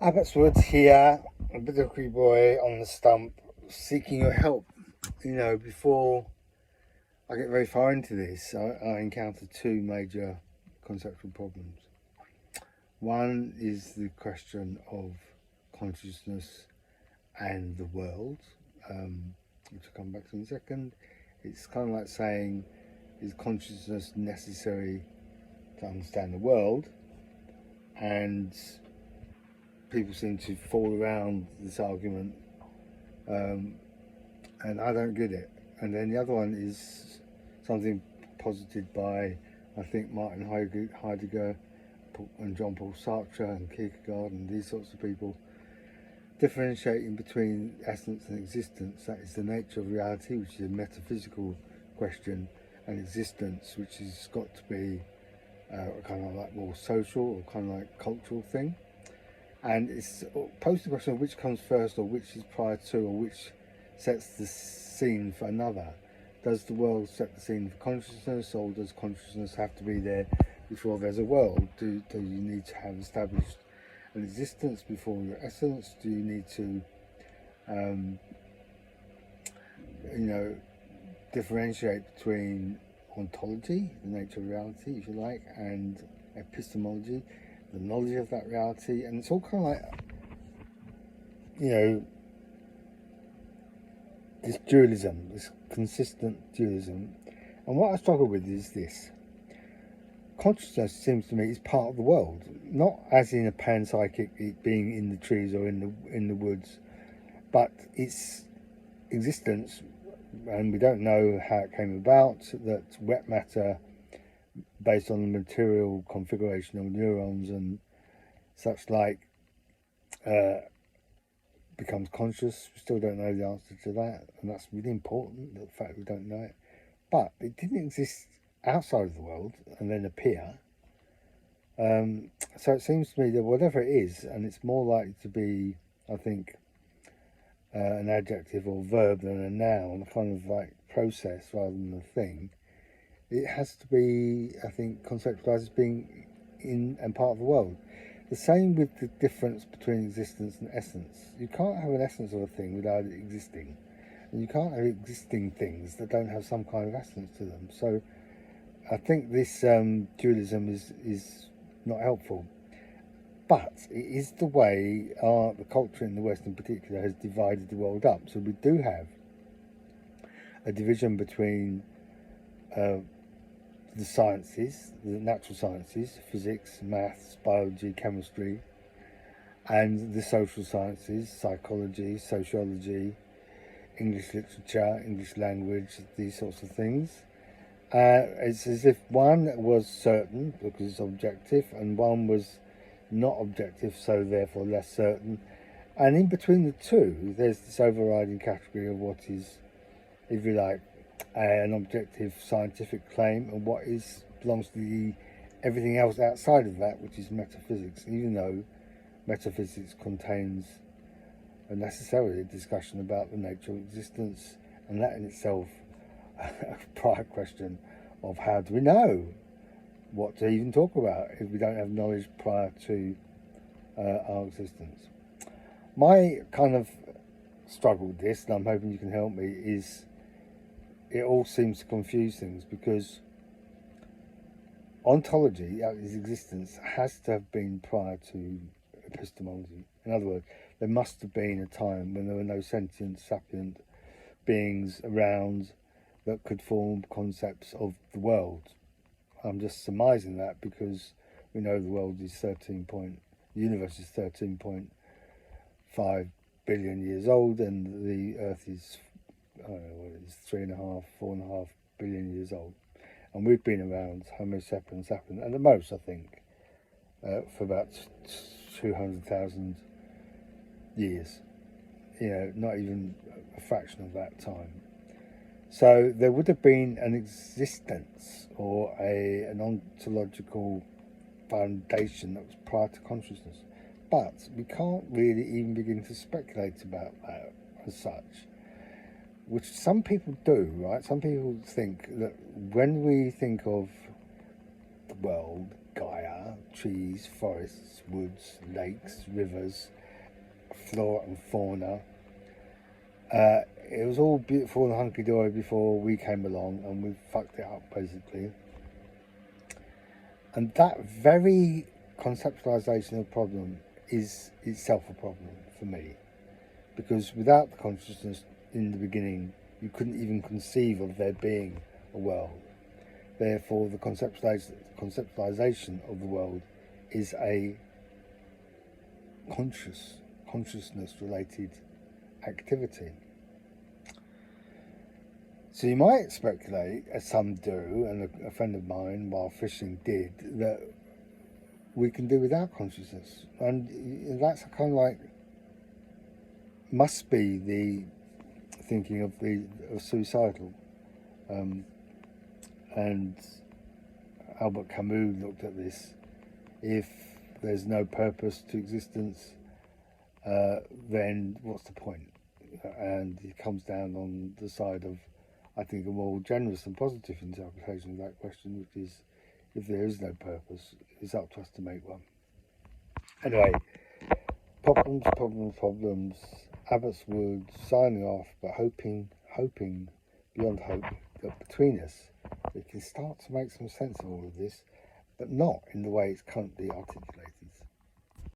Abbotswood here, a Biblical boy on the stump, seeking your help. Before I get very far into this, I encounter two major conceptual problems. One is the question of consciousness and the world, which I'll come back to in a second. It's kind of like saying, is consciousness necessary to understand the world? And people seem to fall around this argument, and I don't get it. And then the other one is something posited by, I think, Martin Heidegger and Jean-Paul Sartre and Kierkegaard and these sorts of people, differentiating between essence and existence. That is the nature of reality, which is a metaphysical question, and existence, which has got to be kind of like more social or kind of like cultural thing. And it's posed the question of which comes first, or which is prior to, or which sets the scene for another. Does the world set the scene for consciousness, or does consciousness have to be there before there's a world? Do you need to have established an existence before your essence? Do you need to, differentiate between ontology, the nature of reality, if you like, and epistemology, the knowledge of that reality? And it's all kind of like, this dualism, this consistent dualism. And what I struggle with is this. Consciousness seems to me is part of the world, not as in a panpsychic, it being in the trees or in the woods, but its existence, and we don't know how it came about, that wet matter based on the material configuration of neurons and such like becomes conscious. We still don't know the answer to that, and that's really important, the fact we don't know it. But it didn't exist outside of the world and then appear. So it seems to me that whatever it is, and it's more likely to be, I think, an adjective or verb than a noun, a kind of like process rather than a thing. It has to be, I think, conceptualized as being in and part of the world. The same with the difference between existence and essence. You can't have an essence of a thing without it existing. And you can't have existing things that don't have some kind of essence to them. So I think this dualism is not helpful. But it is the way the culture in the West in particular has divided the world up. So we do have a division between the sciences, the natural sciences, physics, maths, biology, chemistry, and the social sciences, psychology, sociology, English literature, English language, these sorts of things. It's as if one was certain because it's objective, and one was not objective, so therefore less certain. And in between the two, there's this overriding category of what is, if you like, an objective scientific claim, and what belongs to everything else outside of that, which is metaphysics, even though metaphysics contains necessarily a discussion about the nature of existence, and that in itself a prior question of how do we know what to even talk about if we don't have knowledge prior to our existence. My kind of struggle with this, and I'm hoping you can help me, is it all seems to confuse things, because ontology, its existence, has to have been prior to epistemology. In other words, there must have been a time when there were no sentient, sapient beings around that could form concepts of the world. I'm just surmising that because we know the world is the universe is 13.5 billion years old, and the Earth is 4.5 billion years old, and we've been around, Homo sapiens at the most, I think, for about 200,000 years. Not even a fraction of that time. So there would have been an existence or an ontological foundation that was prior to consciousness, but we can't really even begin to speculate about that as such, which some people do, right? Some people think that when we think of the world, Gaia, trees, forests, woods, lakes, rivers, flora and fauna. It was all beautiful and hunky-dory before we came along, and we fucked it up, basically. And that very conceptualization of problem is itself a problem for me, because without the consciousness in the beginning, you couldn't even conceive of there being a world. Therefore, the conceptualization of the world is a consciousness-related activity. So you might speculate, as some do, and a friend of mine while fishing did, that we can do without consciousness. And that's kind of like, must be the thinking of suicidal. And Albert Camus looked at this. If there's no purpose to existence, then what's the point? And he comes down on the side of, I think, a more generous and positive interpretation of that question, which is, if there is no purpose, it's up to us to make one. Anyway, problems. Abbott's Wood, signing off, but hoping beyond hope that between us we can start to make some sense of all of this, but not in the way it's currently articulated.